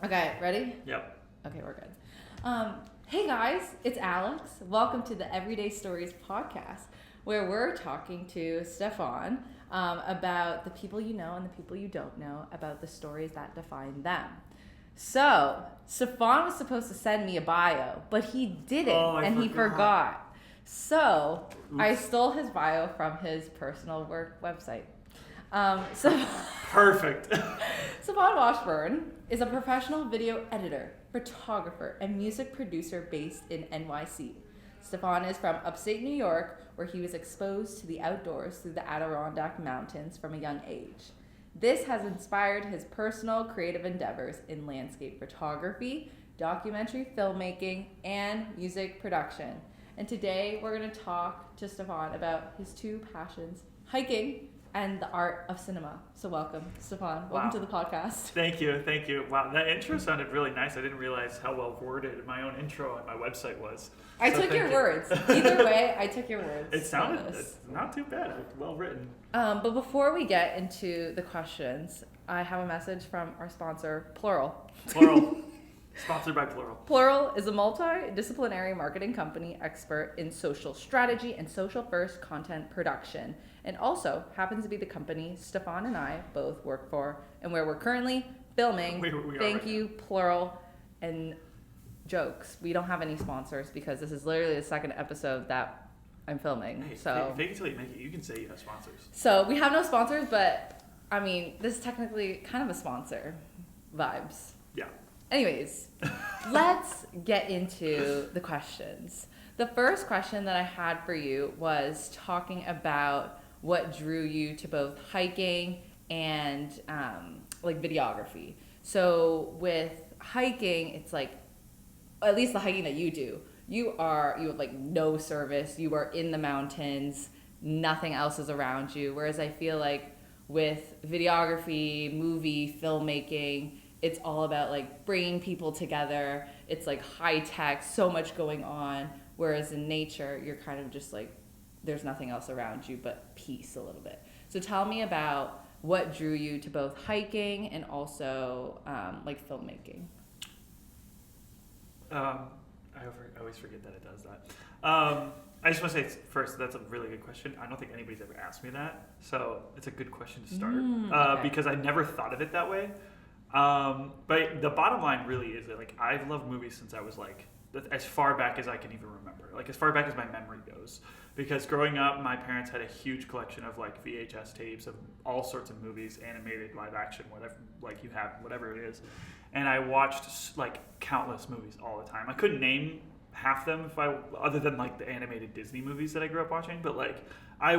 Okay, ready? Yep. Okay, we're good. Hey guys, it's Alex. Welcome to the Everyday Stories podcast, where we're talking to Stephan about the people you know and the people you don't know, about the stories that define them. So, Stephan was supposed to send me a bio, but he didn't, he forgot. So, I stole his bio from his personal work website. Perfect. Stephan Washburn is a professional video editor, photographer, and music producer based in NYC. Stephan is from upstate New York, where he was exposed to the outdoors through the Adirondack Mountains from a young age. This has inspired his personal creative endeavors in landscape photography, documentary filmmaking, and music production. And today we're going to talk to Stephan about his two passions, hiking and the art of cinema. So welcome, Stephan. Welcome to the podcast. Thank you. Wow, that intro sounded really nice. I didn't realize how well worded my own intro on my website was. I took your words. Either way, I took your words. It sounded not too bad. Well written. But before we get into the questions, I have a message from our sponsor, Plural. Plural. Sponsored by Plural. Plural is a multidisciplinary marketing company expert in social strategy and social-first content production, and also happens to be the company Stephan and I both work for, and where we're currently filming. Thank you, Plural. And jokes. We don't have any sponsors because this is literally the second episode that I'm filming. Hey, so fake it till you make it. You can say you have sponsors. So we have no sponsors, but I mean, this is technically kind of a sponsor vibes. Yeah. Anyways, let's get into the questions. The first question that I had for you was talking about what drew you to both hiking and like videography. So with hiking, it's like, at least the hiking that you do, you have like no service, you are in the mountains, nothing else is around you. Whereas I feel like with videography, movie, filmmaking, it's all about like bringing people together. It's like high tech, so much going on. Whereas in nature, you're kind of just like, there's nothing else around you but peace a little bit. So tell me about what drew you to both hiking and also like filmmaking. I always forget that it does that. I just want to say first, that's a really good question. I don't think anybody's ever asked me that. So it's a good question to start Okay. because I never thought of it that way. But the bottom line really is that like I've loved movies since I was like as far back as I can even remember, like as far back as my memory goes. Because growing up, my parents had a huge collection of like VHS tapes of all sorts of movies, animated, live action, whatever, like you have, whatever it is. And I watched like countless movies all the time. I couldn't name half them other than like the animated Disney movies that I grew up watching, but like I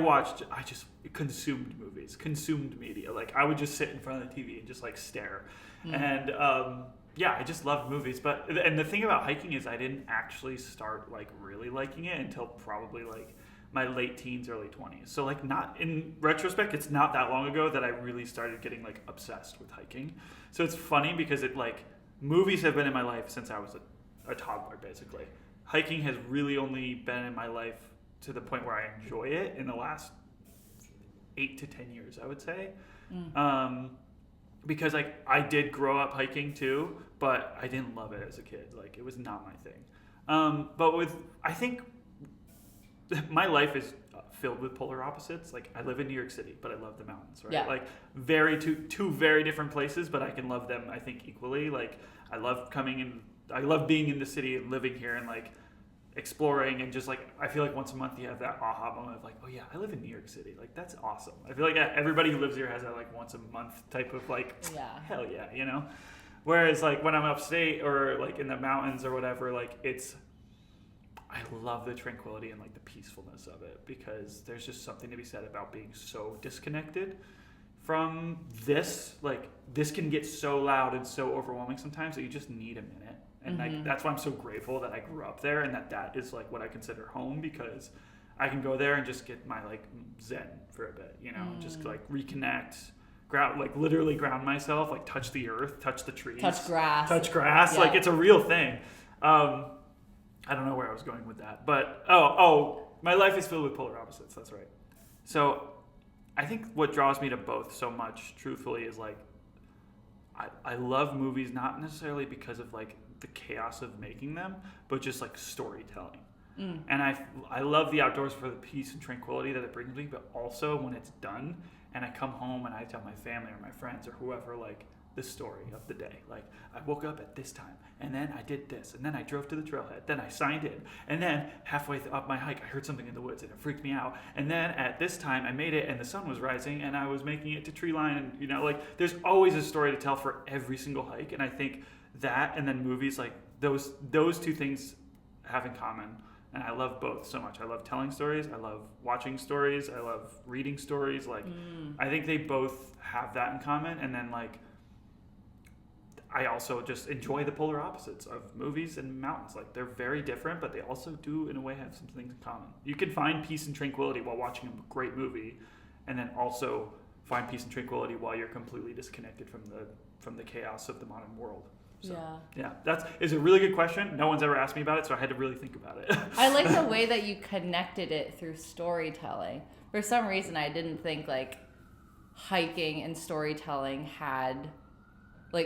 just consumed movies, consumed media. Like I would just sit in front of the TV and just like stare. And I just loved movies. And the thing about hiking is I didn't actually start like really liking it until probably like my late teens, early 20s. So like not in retrospect, it's not that long ago that I really started getting like obsessed with hiking. So it's funny because movies have been in my life since I was a toddler basically. Hiking has really only been in my life to the point where I enjoy it in the last 8 to 10 years, I would say. Because like I did grow up hiking too, but I didn't love it as a kid. Like it was not my thing. But I think my life is filled with polar opposites. Like I live in New York City, but I love the mountains, right? Yeah. Like two very different places, but I can love them, I think, equally. Like I love being in the city and living here and like exploring and just like I feel like once a month you have that aha moment of like, oh yeah, I live in New York City. Like that's awesome. I feel like everybody who lives here has that like once a month type of like hell yeah, you know? Whereas like when I'm upstate or like in the mountains or whatever, like I love the tranquility and like the peacefulness of it because there's just something to be said about being so disconnected from this. Like this can get so loud and so overwhelming sometimes that you just need a minute. And like that's why I'm so grateful that I grew up there and that is like what I consider home because I can go there and just get my like zen for a bit, you know, just like reconnect, literally ground myself, like touch the earth, touch the trees, touch grass. Yeah. Like it's a real thing. I don't know where I was going with that, but my life is filled with polar opposites. That's right. So I think what draws me to both so much, truthfully, is like I love movies not necessarily because of like the chaos of making them, but just like storytelling. And I love the outdoors for the peace and tranquility that it brings me, but also when it's done and I come home and I tell my family or my friends or whoever like the story of the day. Like, I woke up at this time, and then I did this, and then I drove to the trailhead, then I signed in, and then halfway up my hike I heard something in the woods and it freaked me out, and then at this time I made it and the sun was rising and I was making it to tree line, and you know, like there's always a story to tell for every single hike. And I think that, and then movies, like those two things have in common. And I love both so much. I love telling stories. I love watching stories. I love reading stories. Like, I think they both have that in common. And then, like, I also just enjoy the polar opposites of movies and mountains. Like, they're very different, but they also do, in a way, have some things in common. You can find peace and tranquility while watching a great movie, and then also find peace and tranquility while you're completely disconnected from the chaos of the modern world. So, yeah, it's a really good question. No one's ever asked me about it, so I had to really think about it. I like the way that you connected it through storytelling. For some reason, I didn't think like hiking and storytelling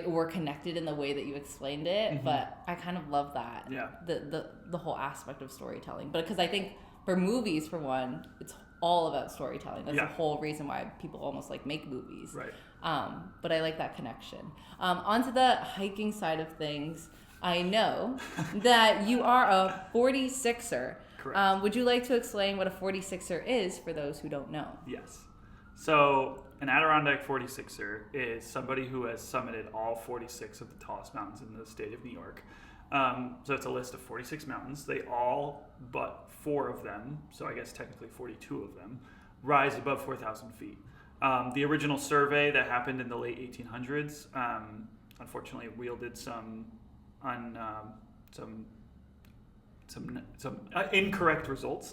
were connected in the way that you explained it, but I kind of love that. Yeah. The whole aspect of storytelling, but because I think for movies, for one, it's all about storytelling. That's the whole reason why people almost like make movies. Right. But I like that connection. Onto the hiking side of things, I know that you are a 46er. Correct. Would you like to explain what a 46er is for those who don't know? Yes. So an Adirondack 46er is somebody who has summited all 46 of the tallest mountains in the state of New York. So it's a list of 46 mountains. They all, but 4 of them, so I guess technically 42 of them, rise above 4,000 feet. The original survey that happened in the late 1800s, unfortunately, wielded some incorrect results,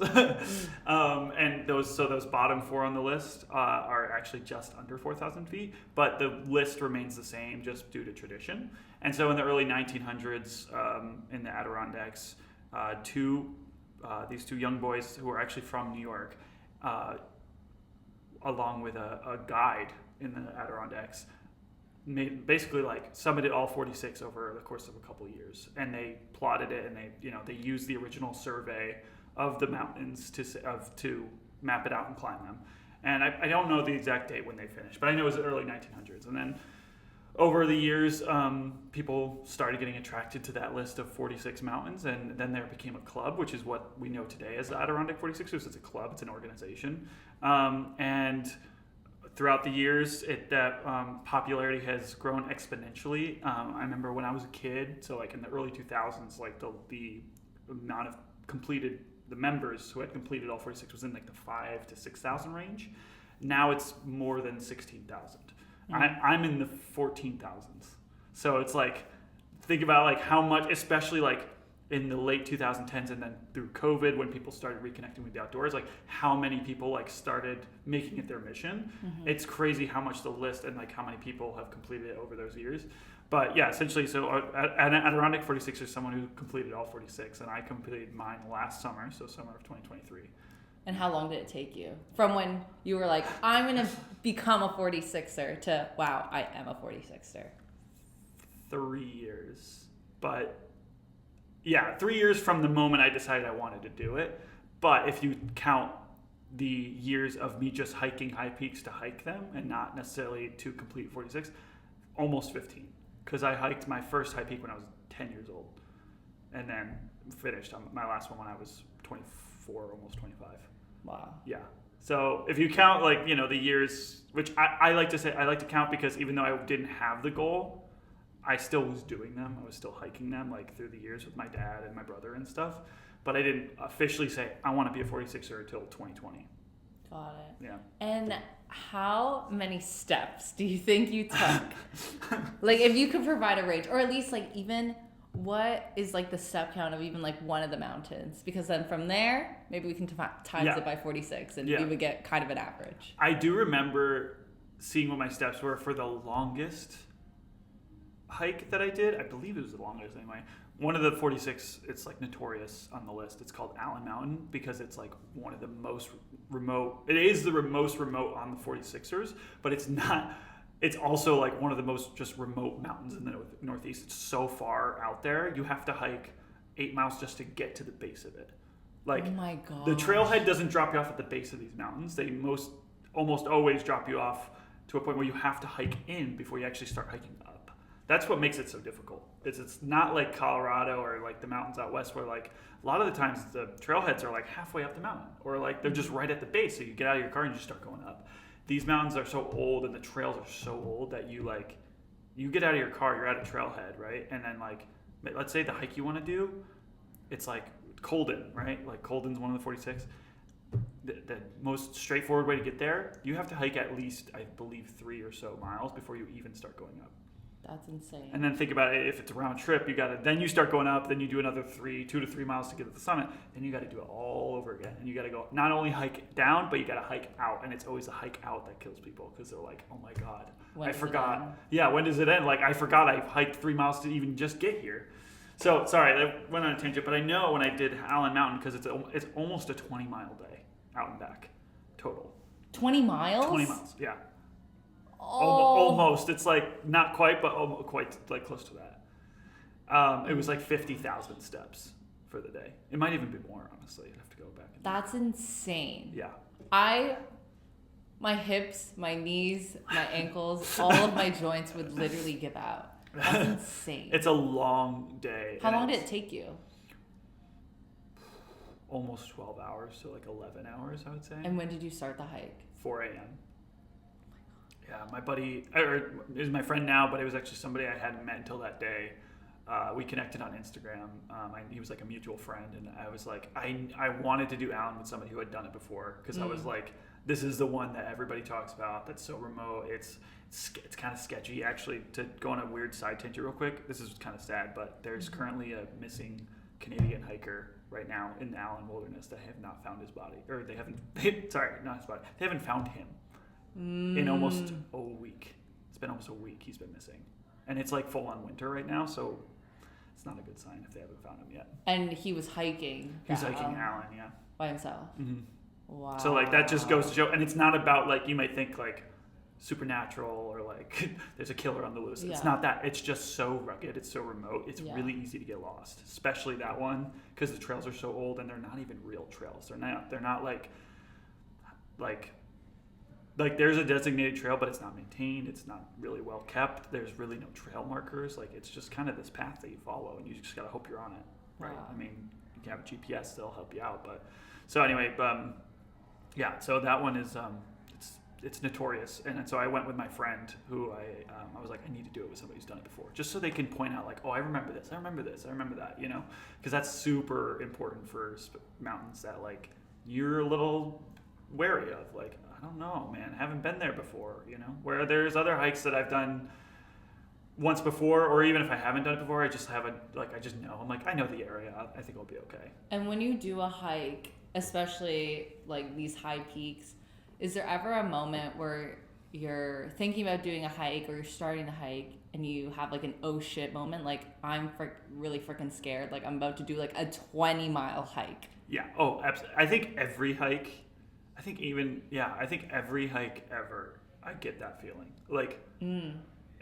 and those bottom 4 on the list are actually just under 4,000 feet. But the list remains the same just due to tradition. And so in the early 1900s, in the Adirondacks, these 2 young boys who were actually from New York, along with a guide in the Adirondacks, basically like summited all 46 over the course of a couple of years, and they plotted it, and they used the original survey of the mountains to map it out and climb them. And I don't know the exact date when they finished, but I know it was the early 1900s. And then over the years, people started getting attracted to that list of 46 mountains, and then there became a club, which is what we know today as the Adirondack 46ers. It's a club, it's an organization, and throughout the years, that popularity has grown exponentially. I remember when I was a kid, so like in the early 2000s, like the amount of the members who had completed all 46 was in like the 5,000 to 6,000 range. Now it's more than 16,000. I'm in the 14,000s. So it's like, think about like how much, especially like in the late 2010s and then through COVID, when people started reconnecting with the outdoors, like how many people like started making it their mission. It's crazy how much the list and like how many people have completed it over those years. But yeah, essentially, so Adirondack 46 is someone who completed all 46, and I completed mine last summer, so summer of 2023. And how long did it take you? From when you were like, I'm going to become a 46er to, wow, I am a 46er. 3 years. But yeah, 3 years from the moment I decided I wanted to do it. But if you count the years of me just hiking high peaks to hike them and not necessarily to complete 46, almost 15. Because I hiked my first high peak when I was 10 years old. And then finished on my last one when I was 24, almost 25. Wow. Yeah. So if you count like, the years, which I like to say, I like to count because even though I didn't have the goal, I still was doing them. I was still hiking them like through the years with my dad and my brother and stuff. But I didn't officially say I want to be a 46er until 2020. Got it. Yeah. And how many steps do you think you took? Like if you could provide a range, or at least like even what is like the step count of even like one of the mountains? Because then from there, maybe we can times it by 46 and we would get kind of an average. I do remember seeing what my steps were for the longest hike that I did. I believe it was the longest anyway. One of the 46, it's like notorious on the list. It's called Elliman Mountain because it's like one of the most remote. It is the most remote on the 46ers, but it's not it's also like one of the most just remote mountains in the Northeast. It's so far out there. You have to hike 8 miles just to get to the base of it. Like, oh my god, the trailhead doesn't drop you off at the base of these mountains. They almost always drop you off to a point where you have to hike in before you actually start hiking up. That's what makes it so difficult. It's not like Colorado or like the mountains out west where like a lot of the times the trailheads are like halfway up the mountain or like they're just right at the base. So you get out of your car and you start going up. These mountains are so old and the trails are so old that you get out of your car, you're at a trailhead, right? And then like, let's say the hike you want to do, it's like Colden, right? Like Colden's one of the 46. The most straightforward way to get there, you have to hike at least, I believe, 3 or so miles before you even start going up. That's insane. And then think about it, if it's a round trip, then you start going up, then you do another 2 to 3 miles to get to the summit, then you got to do it all over again. And you got to go, not only hike down, but you got to hike out. And it's always the hike out that kills people because they're like, oh my God, I forgot. Yeah, when does it end? Like, I forgot I hiked 3 miles to even just get here. So, sorry, that went on a tangent, but I know when I did Allen Mountain, because it's almost a 20-mile day out and back total. 20 miles? 20 miles, yeah. Oh. Almost. It's like not quite, but almost quite like close to that. It was like 50,000 steps for the day. It might even be more, honestly. I'd have to go back. That's insane. Yeah. My hips, my knees, my ankles, all of my joints would literally give out. That's insane. It's a long day. How long did it take you? Almost 12 hours, so like 11 hours, I would say. And when did you start the hike? 4 a.m. Yeah, my buddy, or is my friend now, but it was actually somebody I hadn't met until that day. We connected on Instagram. He was like a mutual friend, and I was like, I wanted to do Allen with somebody who had done it before, because I was like, this is the one that everybody talks about. That's so remote. It's kind of sketchy, actually. To go on a weird side tangent real quick, this is kind of sad, but there's currently a missing Canadian hiker right now in the Allen Wilderness that have not found his body, or they haven't found him in almost a week. It's been almost a week he's been missing, and it's like full on winter right now, so it's not a good sign if they haven't found him yet. And he was hiking. He was hiking Allen, yeah, by himself. Mm-hmm. Wow. So like that just goes to show, and it's not about like you might think like supernatural or like there's a killer on the loose. It's not that. It's just so rugged. It's so remote. It's really easy to get lost, especially that one, because the trails are so old and they're not even real trails. They're not like there's a designated trail, but it's not maintained. It's not really well kept. There's really no trail markers. Like, it's just kind of this path that you follow, and you just gotta hope you're on it, right? Wow. I mean, you can have a GPS; they'll help you out. But so anyway, yeah. So that one is it's notorious, and so I went with my friend who I was like, I need to do it with somebody who's done it before, just so they can point out like, oh, I remember this, I remember this, I remember that, you know, because that's super important for mountains that like you're a little wary of. Like, I don't know, man, I haven't been there before, you know, where there's other hikes that I've done once before, or even if I haven't done it before, I just haven't, like, I just know, I'm like, I know the area, I think I'll be okay. And when you do a hike, especially like these high peaks, is there ever a moment where you're thinking about doing a hike or you're starting the hike and you have like an oh shit moment, like I'm really freaking scared, like I'm about to do like a 20-mile hike? Yeah. Oh, absolutely. I think every hike ever, I get that feeling. Like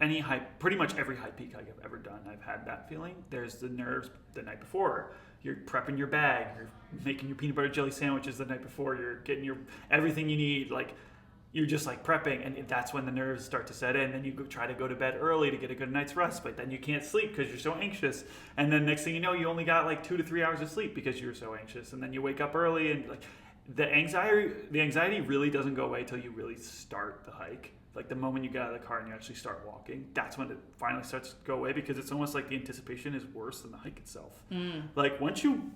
any hike, pretty much every high peak hike I've ever done, I've had that feeling. There's the nerves the night before. You're prepping your bag. You're making your peanut butter jelly sandwiches the night before. You're getting your everything you need. Like, you're just like prepping, and that's when the nerves start to set in. Then you try to go to bed early to get a good night's rest, but then you can't sleep because you're so anxious. And then next thing you know, you only got like 2 to 3 hours of sleep because you're so anxious. And then you wake up early, and like the anxiety really doesn't go away till you really start the hike. Like the moment you get out of the car and you actually start walking, that's when it finally starts to go away, because it's almost like the anticipation is worse than the hike itself. Like once you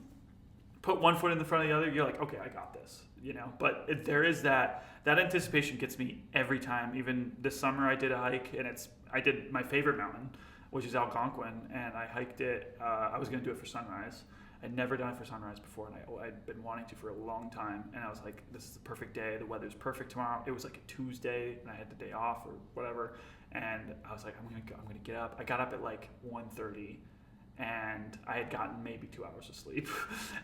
put one foot in the front of the other, you're like, okay, I got this, you know. But there is that anticipation gets me every time. Even this summer I did a hike, and I did my favorite mountain, which is Algonquin, and I hiked it. I was going to do it for sunrise. I'd never done it for sunrise before, and I'd been wanting to for a long time, and I was like, this is the perfect day, the weather's perfect tomorrow. It was like a Tuesday, and I had the day off or whatever, and I was like, I'm gonna get up. I got up at like 1:30, and I had gotten maybe 2 hours of sleep.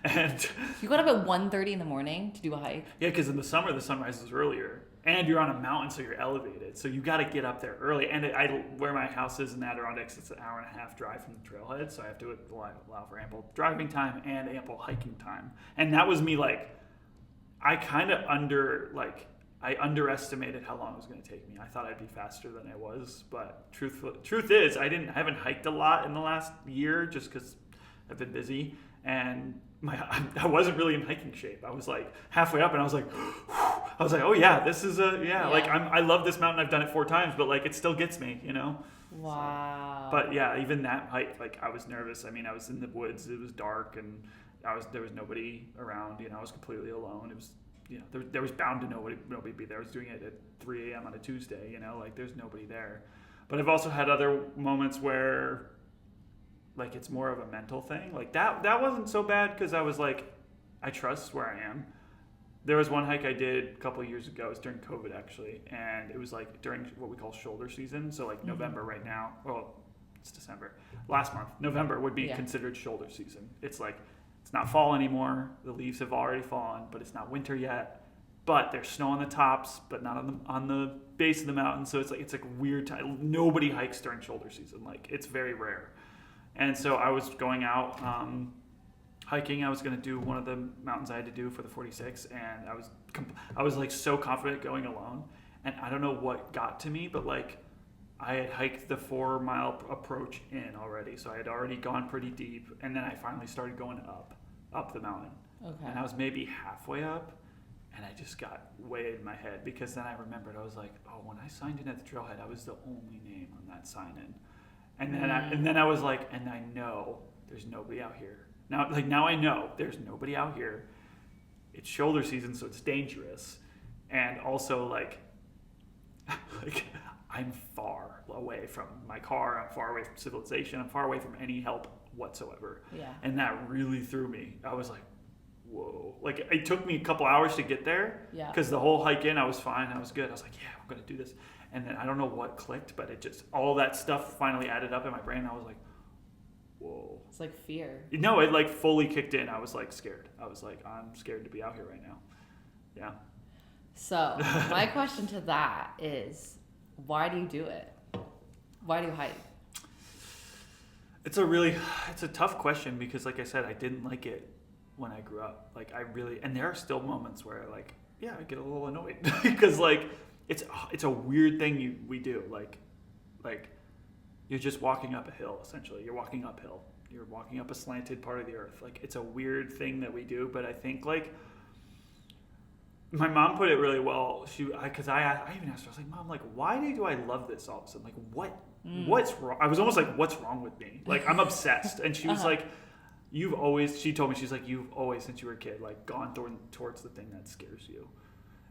And you got up at 1:30 in the morning to do a hike? Yeah, because in the summer, the sunrise is earlier. And you're on a mountain, so you're elevated. So you got to get up there early. And where my house is in the Adirondacks, it's an hour and a half drive from the trailhead. So I have to allow for ample driving time and ample hiking time. And that was me like, I kind of I underestimated how long it was going to take me. I thought I'd be faster than I was. But truth is, I haven't hiked a lot in the last year just because I've been busy. And I wasn't really in hiking shape. I was like halfway up and I was like, oh yeah, this is like I love this mountain. I've done it 4 times, but like it still gets me, you know? Wow. So, but yeah, even that hike, like I was nervous. I mean, I was in the woods. It was dark and there was nobody around, you know, I was completely alone. It was, you know, there was bound to nobody be there. I was doing it at 3 a.m. on a Tuesday, you know, like there's nobody there. But I've also had other moments where like it's more of a mental thing. Like that wasn't so bad because I was like, I trust where I am. There was one hike I did a couple of years ago. It was during COVID actually, and it was like during what we call shoulder season. So like November right now. Well, it's December. Last month, November would be considered shoulder season. It's like it's not fall anymore. The leaves have already fallen, but it's not winter yet. But there's snow on the tops, but not on the base of the mountain. So it's like weird time. Nobody hikes during shoulder season. Like it's very rare. And so I was going out hiking. I was going to do one of the mountains I had to do for the 46, and I was like so confident going alone. And I don't know what got to me, but like I had hiked the 4-mile approach in already, so I had already gone pretty deep. And then I finally started going up the mountain. Okay. And I was maybe halfway up, and I just got way in my head because then I remembered I was like, oh, when I signed in at the trailhead, I was the only name on that sign in. And then I was like, and I know there's nobody out here. Now I know there's nobody out here. It's shoulder season, so it's dangerous. And also like I'm far away from my car. I'm far away from civilization. I'm far away from any help whatsoever. Yeah. And that really threw me. I was like, whoa. Like it took me a couple hours to get there. Yeah. Because the whole hike in, I was fine. I was good. I was like, yeah, I'm going to do this. And then I don't know what clicked, but it just, all that stuff finally added up in my brain. I was like, whoa. It's like fear. No, it like fully kicked in. I was like scared. I was like, I'm scared to be out here right now. Yeah. So my question to that is, why do you do it? Why do you hike? It's a tough question because like I said, I didn't like it when I grew up. Like and there are still moments where like, yeah, I get a little annoyed because like, it's a weird thing we do. Like you're just walking up a hill, essentially. You're walking uphill. You're walking up a slanted part of the earth. Like it's a weird thing that we do, but I think like my mom put it really well. Because I even asked her, I was like, Mom, like why do I love this all of a sudden? Like what's wrong? I was almost like, what's wrong with me? Like I'm obsessed. And she was like, she told me, she's like, you've always since you were a kid, like gone towards the thing that scares you.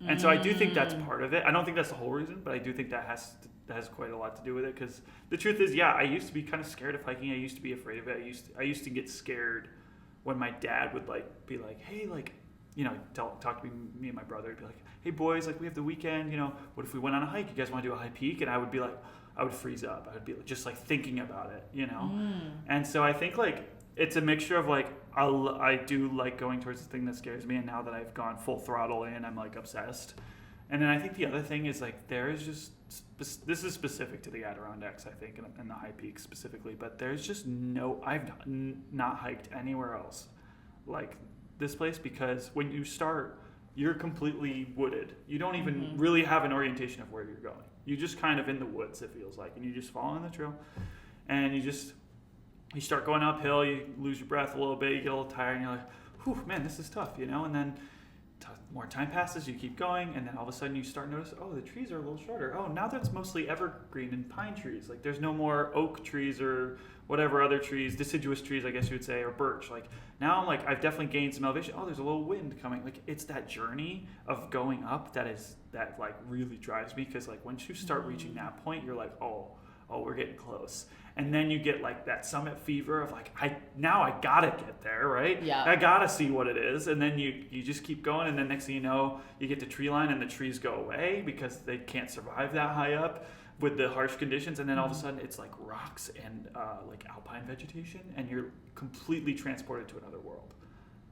And so I do think that's part of it. I don't think that's the whole reason, but I do think that has quite a lot to do with it. Because the truth is, yeah, I used to be kind of scared of hiking. I used to be afraid of it. I used to get scared when my dad would like be like, hey, like, you know, talk to me and my brother. He'd be like, hey boys, like we have the weekend. You know, what if we went on a hike? You guys want to do a high peak? And I would be like, I would freeze up. I would be just like thinking about it, you know. And so I think like it's a mixture of like I do like going towards the thing that scares me, and now that I've gone full throttle in, I'm like obsessed. And then I think the other thing is like there is just this is specific to the Adirondacks, I think, and the high peaks specifically. But there's just I've not hiked anywhere else like this place because when you start, you're completely wooded. You don't even really have an orientation of where you're going. You're just kind of in the woods, it feels like, and you just fall on the trail, and you start going uphill, you lose your breath a little bit, you get a little tired, and you're like, whew, man, this is tough, you know? And then more time passes, you keep going, and then all of a sudden you start to notice, oh, the trees are a little shorter. Oh, now that's mostly evergreen and pine trees. Like, there's no more oak trees or whatever other trees, deciduous trees, I guess you would say, or birch. Like, now I'm like, I've definitely gained some elevation. Oh, there's a little wind coming. Like, it's that journey of going up that like really drives me, because like once you start reaching that point, you're like, oh, we're getting close. And then you get like that summit fever of like, I gotta get there, right? Yeah. I gotta see what it is. And then you just keep going, and then next thing you know, you get to tree line and the trees go away because they can't survive that high up with the harsh conditions. And then all of a sudden it's like rocks and like alpine vegetation, and you're completely transported to another world.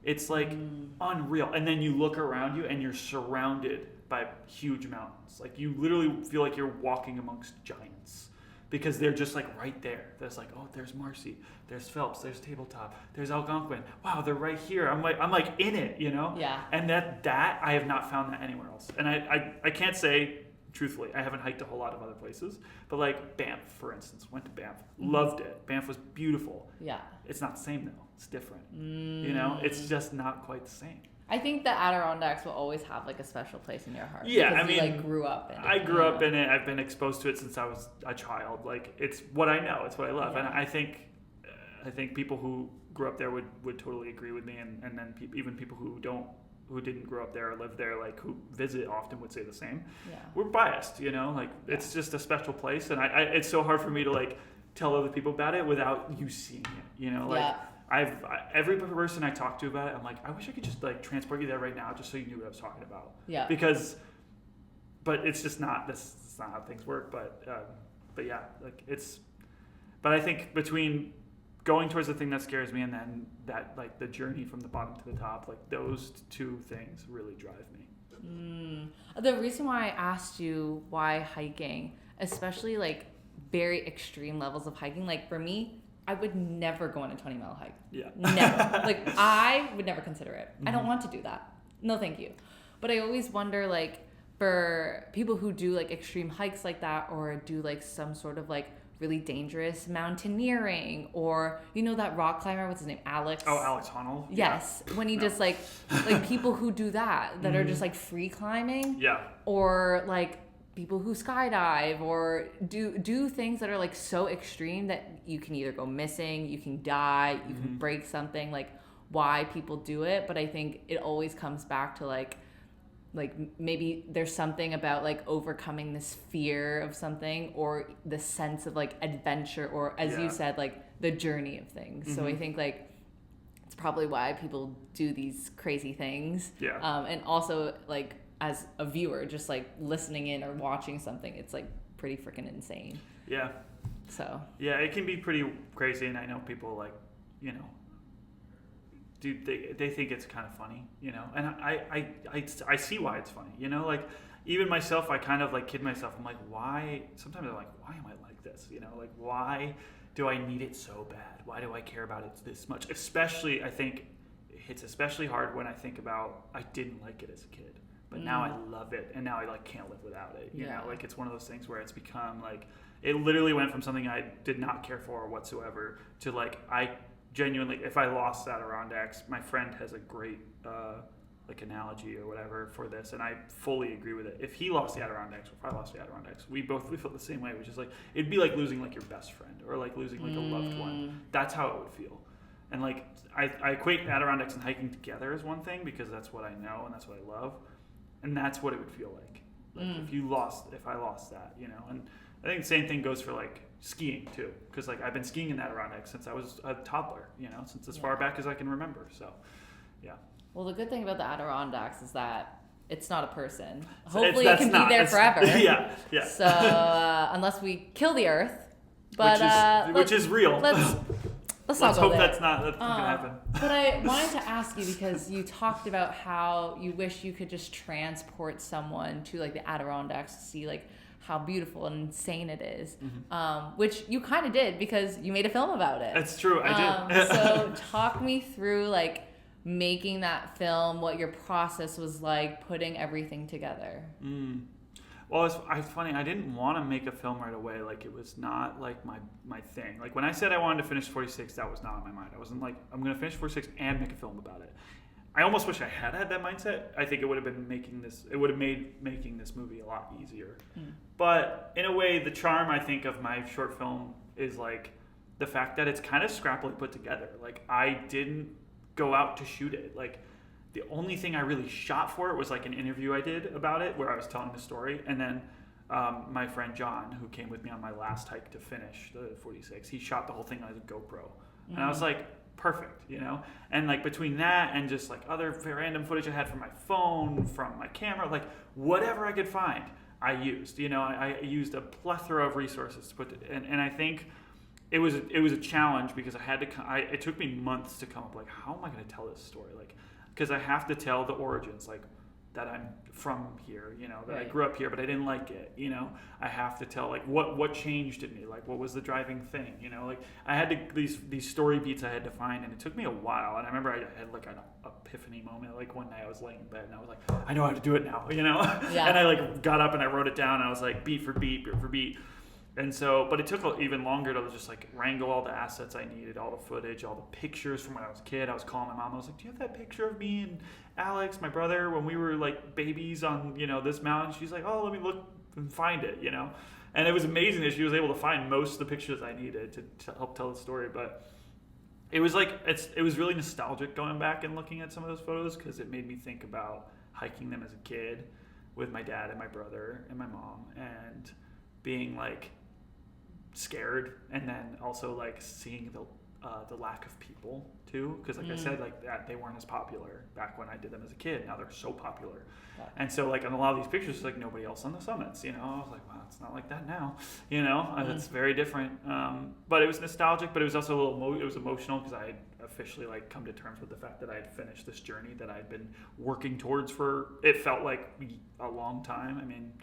It's like unreal. And then you look around you and you're surrounded by huge mountains. Like you literally feel like you're walking amongst giants because they're just like right there. There's like, oh, there's Marcy, there's Phelps, there's Tabletop, there's Algonquin. Wow, they're right here. I'm like in it, you know? Yeah. And that I have not found that anywhere else. And I can't say, truthfully, I haven't hiked a whole lot of other places, but like Banff, for instance, went to Banff, loved it. Banff was beautiful. Yeah. It's not the same though. It's different. You know, it's just not quite the same. I think the Adirondacks will always have like a special place in your heart. Yeah, I mean, you like grew up in it. I grew up in it. I've been exposed to it since I was a child. Like it's what I know. It's what I love. Yeah. And I think people who grew up there would totally agree with me. And then even people who didn't grow up there or live there, like who visit often would say the same. Yeah. We're biased, you know. Like it's just a special place, and it's so hard for me to like tell other people about it without you seeing it. You know, like. Every person I talk to about it, I'm like, I wish I could just like transport you there right now, just so you knew what I was talking about. Yeah. But it's just not. This is not how things work. But yeah, like it's. But I think between going towards the thing that scares me and then that like the journey from the bottom to the top, like those two things really drive me. The reason why I asked you why hiking, especially like very extreme levels of hiking, like for me. I would never go on a 20-mile hike. Yeah. Never. Like, I would never consider it. I don't want to do that. No, thank you. But I always wonder, like, for people who do, like, extreme hikes like that or do, like, some sort of, like, really dangerous mountaineering or, you know, that rock climber, what's his name, Alex? Oh, Alex Honnold? Yes. Yeah. When he just, like people who do that are just, like, free climbing. Yeah. Or, like, people who skydive or do things that are like so extreme that you can either go missing, you can die, you can break something, like why people do it. But I think it always comes back to like maybe there's something about like overcoming this fear of something or the sense of like adventure or as you said, like the journey of things. So I think like it's probably why people do these crazy things. Yeah. And also like as a viewer, just like listening in or watching something, it's like pretty freaking insane. Yeah. So. Yeah, it can be pretty crazy, and I know people like, you know, they think it's kind of funny, you know, and I see why it's funny, you know, like even myself, I kind of like kid myself. I'm like, why? Sometimes I'm like, why am I like this? You know, like why do I need it so bad? Why do I care about it this much? Especially, I think it's especially hard when I think about I didn't like it as a kid. But now I love it, and now I like can't live without it. You know, like it's one of those things where it's become like it literally went from something I did not care for whatsoever to like I genuinely, if I lost Adirondacks, my friend has a great like analogy or whatever for this, and I fully agree with it. If he lost the Adirondacks, or if I lost the Adirondacks, we felt the same way, which is like it'd be like losing like your best friend or like losing like a loved one. That's how it would feel. And like I equate Adirondacks and hiking together as one thing because that's what I know and that's what I love. And that's what it would feel like if I lost that, you know. And I think the same thing goes for like skiing too, because like I've been skiing in Adirondacks since I was a toddler, you know, since as far back as I can remember. So, yeah. Well, the good thing about the Adirondacks is that it's not a person. Hopefully, it can be there forever. Yeah. So unless we kill the Earth, but which is real. Let's hope that's not going to happen. But I wanted to ask you because you talked about how you wish you could just transport someone to like the Adirondacks to see like how beautiful and insane it is, which you kind of did because you made a film about it. That's true, I did. So talk me through like making that film, what your process was like, putting everything together. Well, it's funny. I didn't want to make a film right away. Like, it was not, like, my thing. Like, when I said I wanted to finish 46, that was not on my mind. I wasn't like, I'm going to finish 46 and make a film about it. I almost wish I had that mindset. I think it would have been made making this movie a lot easier. But, in a way, the charm, I think, of my short film is, like, the fact that it's kind of scrappily put together. Like, I didn't go out to shoot it. Like, the only thing I really shot for it was like an interview I did about it where I was telling the story. And then my friend John, who came with me on my last hike to finish the 46, he shot the whole thing on his GoPro. And I was like, perfect, you know? And like between that and just like other random footage I had from my phone, from my camera, like whatever I could find, I used. You know, I used a plethora of resources to put it. And I think it was a challenge because it took me months to come up like, how am I going to tell this story? Like, because I have to tell the origins, like that I'm from here, you know, that I grew up here, but I didn't like it, you know. I have to tell like what changed in me, like what was the driving thing, you know. Like I had to these story beats I had to find, and it took me a while. And I remember I had like an epiphany moment, like one night I was laying in bed and I was like, I know how to do it now, you know. Yeah. And I like got up and I wrote it down. And I was like beat for beat. And so, but it took even longer to just like wrangle all the assets I needed, all the footage, all the pictures from when I was a kid. I was calling my mom. I was like, do you have that picture of me and Alex, my brother, when we were like babies on, you know, this mountain? She's like, oh, let me look and find it, you know? And it was amazing that she was able to find most of the pictures I needed to help tell the story. But it was like, it was really nostalgic going back and looking at some of those photos because it made me think about hiking them as a kid with my dad and my brother and my mom and being like, scared, and then also like seeing the lack of people too, because like I said, like that they weren't as popular back when I did them as a kid. Now they're so popular. And so like on a lot of these pictures it's like nobody else on the summits, you know. I was like, wow, it's not like that now, you know. It's very different. But it was nostalgic, but it was also a little it was emotional because I had officially like come to terms with the fact that I had finished this journey that I'd been working towards for, it felt like a long time. I mean,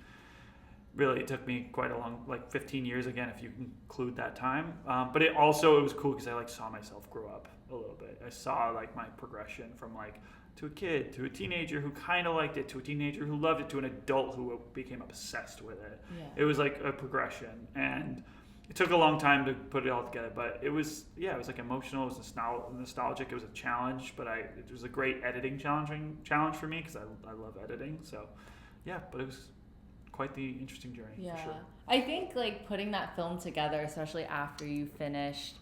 really, it took me quite a long, like 15 years again, if you include that time. But it was cool because I like saw myself grow up a little bit. I saw like my progression from like to a kid, to a teenager who kind of liked it, to a teenager who loved it, to an adult who became obsessed with it. Yeah. It was like a progression, and it took a long time to put it all together. But it was like emotional. It was nostalgic. It was a challenge, but it was a great editing challenge for me because I love editing. So yeah, but it was quite the interesting journey, for sure. I think like putting that film together, especially after you finished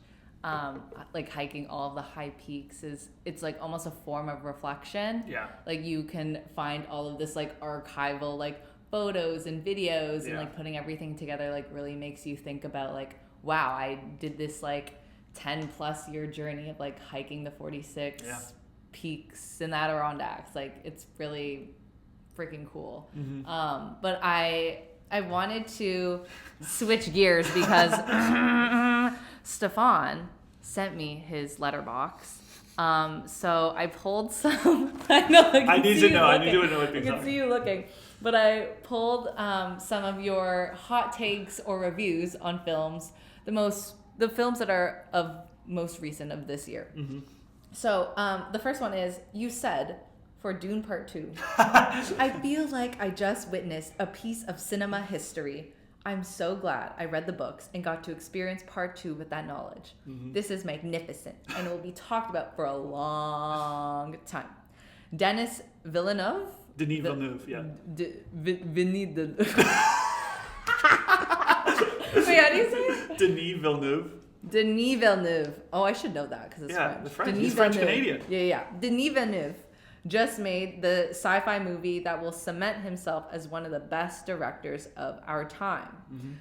like hiking all of the high peaks, it's like almost a form of reflection. Yeah. Like you can find all of this like archival like photos and videos, and like putting everything together like really makes you think about like, wow, I did this like 10 plus year journey of like hiking the 46 peaks in the Adirondacks. Like it's really freaking cool. But I wanted to switch gears because Stephan sent me his Letterboxd. So I pulled some. I know. I need to know what things are. I can see you looking. But I pulled some of your hot takes or reviews on films, the films that are of most recent of this year. So the first one is, you said, for Dune Part 2, I feel like I just witnessed a piece of cinema history. I'm so glad I read the books and got to experience Part 2 with that knowledge. This is magnificent and it will be talked about for a long time. Denis Villeneuve. Denis Villeneuve, yeah. Wait, how do you say it? Denis Villeneuve. Denis Villeneuve. Oh, I should know that because it's French. The French. He's French-Canadian. Yeah. Denis Villeneuve just made the sci-fi movie that will cement himself as one of the best directors of our time.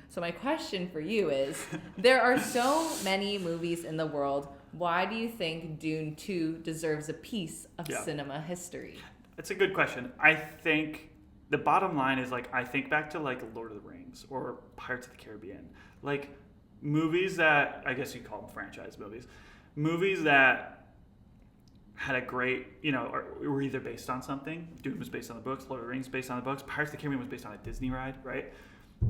So my question for you is, there are so many movies in the world. Why do you think Dune 2 deserves a piece of cinema history? That's a good question. I think the bottom line is like, I think back to like Lord of the Rings or Pirates of the Caribbean, like movies that, I guess you call them franchise movies that had a great, you know, were either based on something. Dune was based on the books, Lord of the Rings based on the books, Pirates of the Caribbean was based on a Disney ride, right?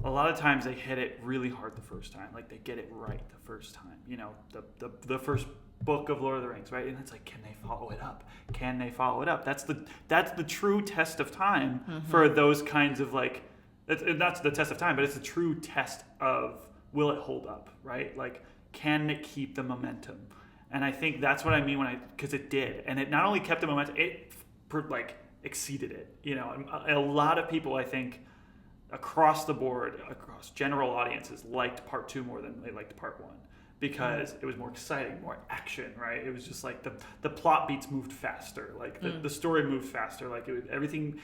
A lot of times they hit it really hard the first time, like they get it right the first time. You know, the first book of Lord of the Rings, right? And it's like, can they follow it up? Can they follow it up? That's the true test of time for those kinds of like, that's the test of time, but it's a true test of, will it hold up, right? Like, can it keep the momentum? And I think that's what I mean because it did. And it not only kept the momentum, it like exceeded it. You know, a lot of people, I think, across the board, across general audiences, liked Part 2 more than they liked Part 1 because it was more exciting, more action, right? It was just like the plot beats moved faster, like the story moved faster, like everything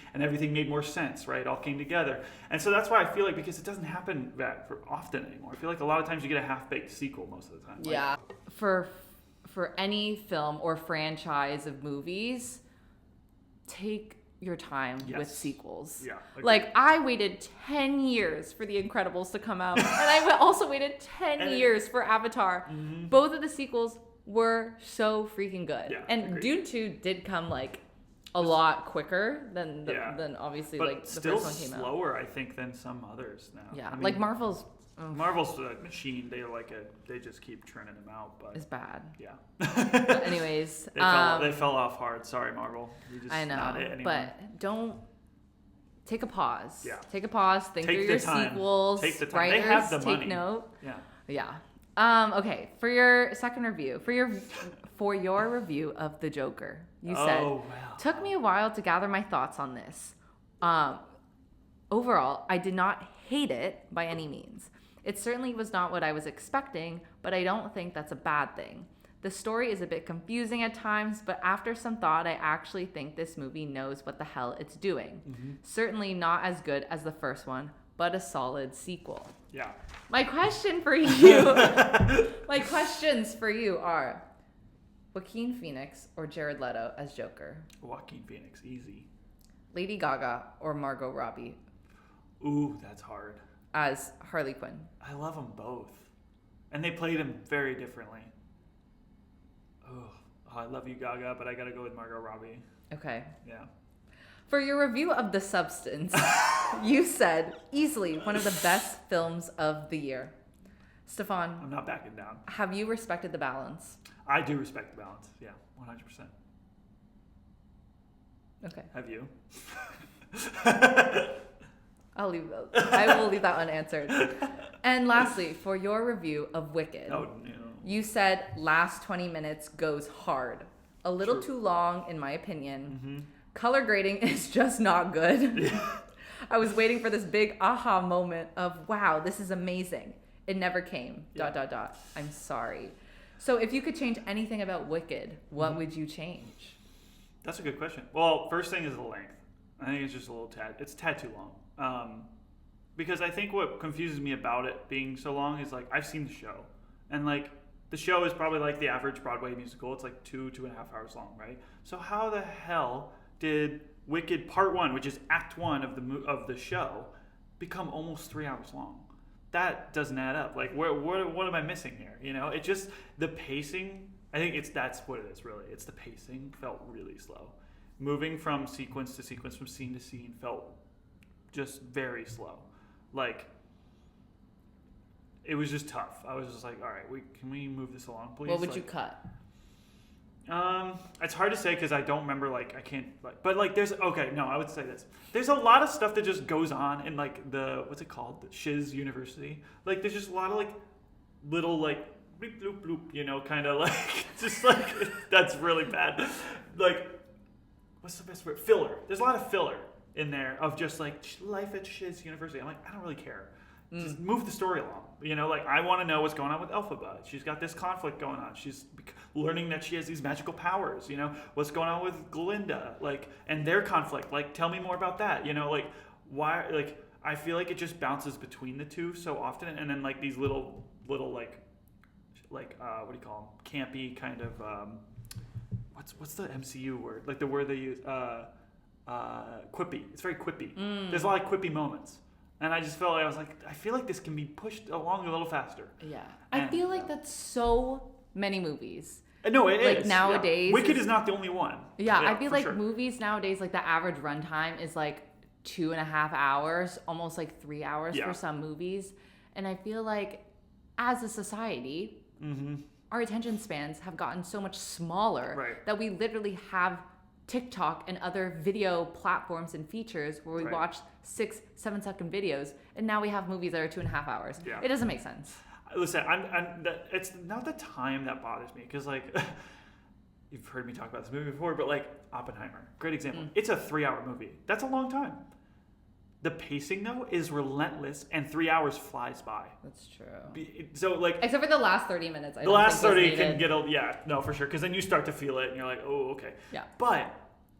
made more sense, right? It all came together. And so that's why I feel like, because it doesn't happen that often anymore. I feel like a lot of times you get a half-baked sequel most of the time. Yeah. For any film or franchise of movies, take your time with Yes. sequels. Yeah. Agreed. Like, I waited 10 years for The Incredibles to come out, and I also waited 10 years for Avatar. Mhm. Both of the sequels were so freaking good. Yeah, and agreed. Dune 2 did come, like, a lot quicker than Yeah. than obviously, but like, the still first one came out. slower, I think, than some others now. Yeah, I mean, like, Marvel's Marvel's a machine. They just keep churning them out. But is bad. yeah. But anyways, they fell off hard. Sorry, Marvel. You're just I know, not it anymore. but don't take a pause. Yeah. Take a pause. Think Take through the your time. sequels. Take the time. Writers, They have the take money. note. Yeah. Yeah. Okay. For your second review, for your review of The Joker, you said, wow. took me a while to gather my thoughts on this. Overall, I did not hate it by any means. It certainly was not what I was expecting, but I don't think that's a bad thing. The story is a bit confusing at times, but after some thought, I actually think this movie knows what the hell it's doing. Mm-hmm. Certainly not as good as the first one, but a solid sequel. Yeah. My question for you, my questions for you are, Joaquin Phoenix or Jared Leto as Joker? Joaquin Phoenix, easy. Lady Gaga or Margot Robbie Ooh, that's hard. as Harley Quinn? I love them both, and they played them very differently. Oh, I love you, Gaga, but I gotta go with Margot Robbie. Okay. Yeah. For your review of The Substance, you said, easily one of the best films of the year. Stefan, I'm not backing down. have you respected the balance? I do respect the balance. Yeah, 100%. Okay. Have you? I will leave that unanswered. And lastly, for your review of Wicked, Oh no. you said last 20 minutes goes hard. A little True. too long, in my opinion. Mm-hmm. Color grading is just not good. I was waiting for this big aha moment of, wow, this is amazing. It never came. ... I'm sorry. So if you could change anything about Wicked, what would you change? That's a good question. Well, first thing is the length. I think it's just a it's a tad too long. Because I think what confuses me about it being so long is, like, I've seen the show. And, like, the show is probably like the average Broadway musical. It's like 2.5 hours long, right? So how the hell did Wicked Part 1, which is Act 1 of the show, become almost 3 hours long? That doesn't add up. Like, what am I missing here? You know, it just, the pacing, I think that's what it is, really. It's the pacing felt really slow. Moving from sequence to sequence, from scene to scene, felt just very slow. Like, it was just tough. I was just like, all right, can we move this along, please? What would you cut? It's hard to say because I don't remember, like, I can't, like, but, like, I would say this. There's a lot of stuff that just goes on in, like, what's it called? The Shiz University. Like, there's just a lot of, like, little, like, bloop, bloop, bloop, you know, kind of, like, just, like, that's really bad. Like, what's the best word? Filler. There's a lot of filler in there of just, like, life at Shiz University. I'm like, I don't really care. Just move the story along. You know, like, I want to know what's going on with Elphaba. She's got this conflict going on. She's learning that she has these magical powers. You know, what's going on with Glinda, like, and their conflict. Like, tell me more about that. You know, like, why? Like, I feel like it just bounces between the two so often, and then, like, these little like what do you call them? Campy kind of what's the MCU word? Like the word they use quippy. It's very quippy. There's a lot of quippy moments. And I just felt like, I feel like this can be pushed along a little faster. Yeah. I feel like that's so many movies. No, it is. Like, nowadays. Yeah. Wicked is not the only one. Yeah, I feel like sure. movies nowadays, like, the average runtime is like 2.5 hours, almost like 3 hours for some movies. And I feel like as a society, our attention spans have gotten so much smaller that we literally have TikTok and other video platforms and features where we watch 6-7 second videos, and now we have movies that are 2.5 hours. Yeah. It doesn't make sense. Listen, it's not the time that bothers me, because, like, you've heard me talk about this movie before, but, like, Oppenheimer, great example. It's a 3-hour movie. That's a long time. The pacing, though, is relentless, and 3 hours flies by. That's true. So, like, except for the last 30 minutes. The last 30 can get for sure, because then you start to feel it, and you're like, oh, okay. Yeah. But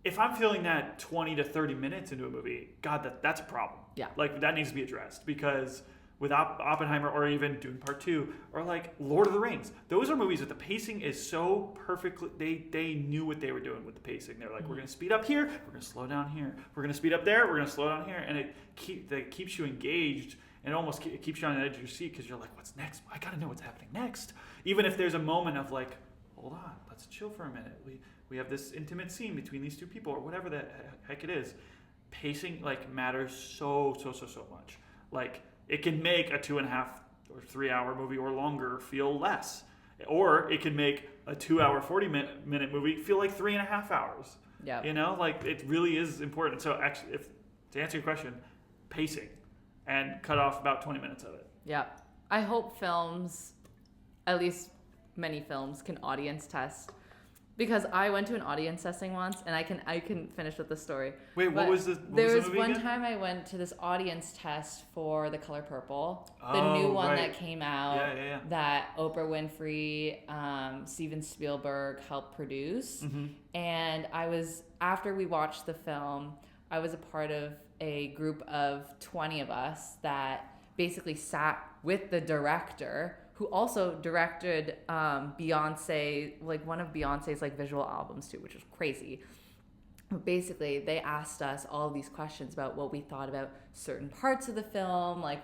if I'm feeling that 20 to 30 minutes into a movie, God, that's a problem. Yeah. Like, that needs to be addressed, because with Oppenheimer, or even Dune Part 2, or like Lord of the Rings. Those are movies that the pacing is so perfectly, they knew what they were doing with the pacing. They're like, we're going to speed up here, we're going to slow down here. We're going to speed up there, we're going to slow down here. And it keeps you engaged, and almost it keeps you on the edge of your seat because you're like, what's next? I got to know what's happening next. Even if there's a moment of like, hold on, let's chill for a minute. We have this intimate scene between these two people, or whatever the heck it is. Pacing like matters so much. Like, it can make a 2.5 or 3 hour movie or longer feel less. Or it can make a 2 hour, 40-minute movie feel like 3.5 hours. Yeah. You know, like it really is important. So actually, to answer your question, pacing and cut off about 20 minutes of it. Yeah. I hope films, at least many films, can audience test. Because I went to an audience testing once, and I can finish with the story. Wait, what was the movie There was one again? time I went to this audience test for The Color Purple, the new one that came out that Oprah Winfrey, Steven Spielberg helped produce. Mm-hmm. And after we watched the film, I was a part of a group of 20 of us that basically sat with the director, who also directed Beyonce, like one of Beyonce's like visual albums too, which was crazy. But basically, they asked us all of these questions about what we thought about certain parts of the film, like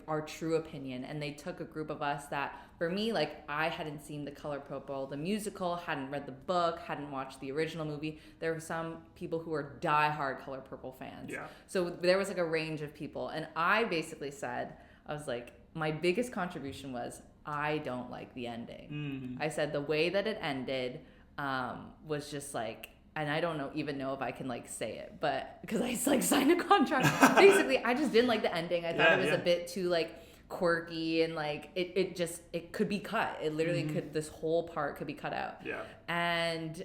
our true opinion. And they took a group of us that, for me, like I hadn't seen The Color Purple, the musical, hadn't read the book, hadn't watched the original movie. There were some people who were diehard Color Purple fans. Yeah. So there was like a range of people. And I basically said, I was like, my biggest contribution was, I don't like the ending. Mm-hmm. I said the way that it ended was just like, and I don't even know if I can like say it, but because I like signed a contract. Basically, I just didn't like the ending. I thought it was a bit too like quirky, and like it could be cut. It literally could, this whole part could be cut out. Yeah. And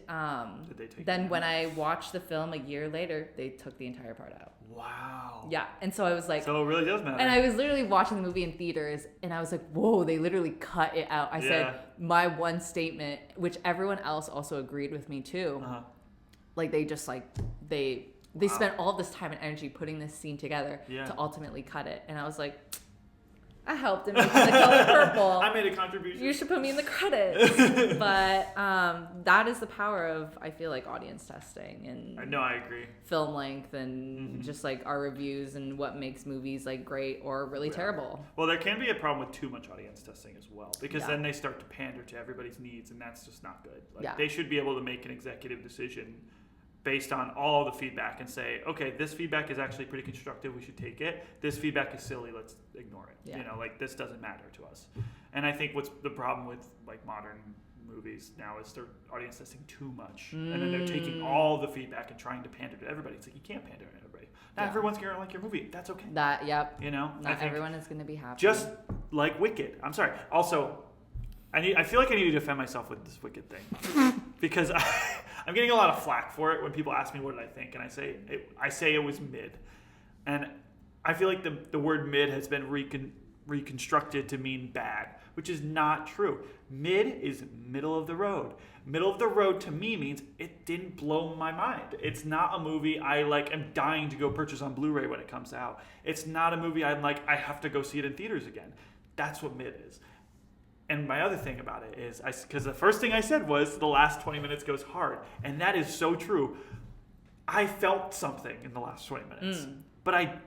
then when I watched the film a year later, they took the entire part out. Wow. Yeah. And so I was like, so it really does matter. And I was literally watching the movie in theaters, and I was like, whoa, they literally cut it out. I said my one statement, which everyone else also agreed with me too. Uh-huh. Like they just like, they spent all this time and energy putting this scene together to ultimately cut it. And I was like, I helped in making The Color Purple. I made a contribution. You should put me in the credits. But that is the power of, I feel like, audience testing and I agree. Film length and just like our reviews and what makes movies like great or really terrible. Well, there can be a problem with too much audience testing as well, because then they start to pander to everybody's needs, and that's just not good. Like they should be able to make an executive decision based on all the feedback and say, okay, this feedback is actually pretty constructive, we should take it. This feedback is silly, let's ignore it. Yeah. You know, like this doesn't matter to us. And I think what's the problem with like modern movies now is they're audience testing too much. And then they're taking all the feedback and trying to pander to everybody. It's like, you can't pander to everybody. Not everyone's going to like your movie. That's okay. You know? Not everyone is going to be happy. Just like Wicked. I'm sorry. Also, I feel like I need to defend myself with this Wicked thing. Because I'm getting a lot of flack for it when people ask me what did I think, and I say it was mid. And I feel like the word mid has been reconstructed to mean bad, which is not true. Mid is middle of the road. Middle of the road to me means it didn't blow my mind. It's not a movie I like am dying to go purchase on Blu-ray when it comes out. It's not a movie I'm like, I have to go see it in theaters again. That's what mid is. And my other thing about it is, because the first thing I said was the last 20 minutes goes hard. And that is so true. I felt something in the last 20 minutes. But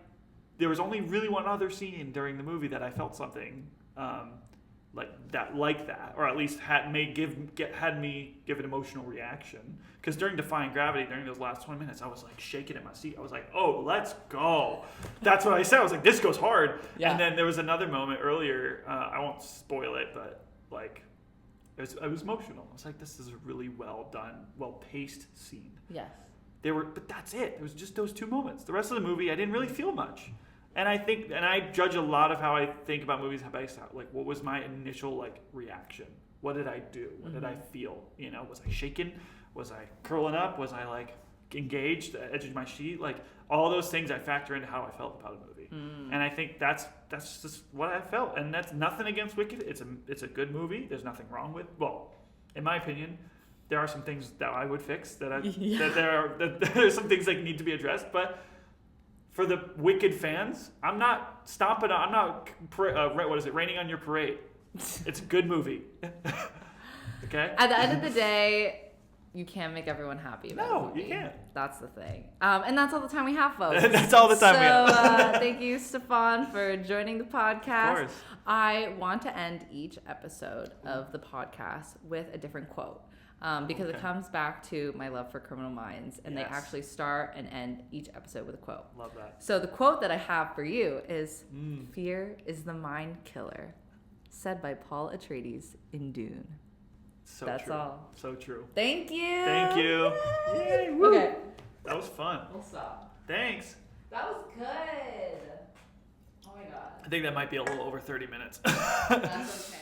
there was only really one other scene during the movie that I felt something like that. Or at least had me give an emotional reaction. Because during Defying Gravity, during those last 20 minutes, I was like shaking in my seat. I was like, oh, let's go. That's what I said. I was like, this goes hard. Yeah. And then there was another moment earlier. I won't spoil it, but like, I was emotional. I was like, this is a really well done, well paced scene. Yes. But that's it. It was just those two moments. The rest of the movie, I didn't really feel much. And I judge a lot of how I think about movies based on like, what was my initial like reaction? What did I do? What did I feel? You know, was I shaken? Was I curling up? Was I like engaged, the edge of my seat? Like all those things I factor into how I felt about a movie. And I think that's just what I felt. And that's nothing against Wicked. It's a good movie. There's nothing wrong with. Well, in my opinion, there are some things that I would fix. That there's some things that need to be addressed. But for the Wicked fans, I'm not raining on your parade. It's a good movie. Okay? At the end of the day, you can't make everyone happy about a No, movie. you can't. That's the thing. And that's all the time we have, folks. That's all the time we have. So thank you, Stephan, for joining the podcast. Of course. I want to end each episode of the podcast with a different quote. Because it comes back to my love for Criminal Minds, and they actually start and end each episode with a quote. Love that. So the quote that I have for you is, "Fear is the mind killer," said by Paul Atreides in Dune. So That's true. all. So true. Thank you. Thank you. Yay. Okay. That was fun. We'll stop. Thanks. That was good. Oh my god. I think that might be a little over 30 minutes. That's okay.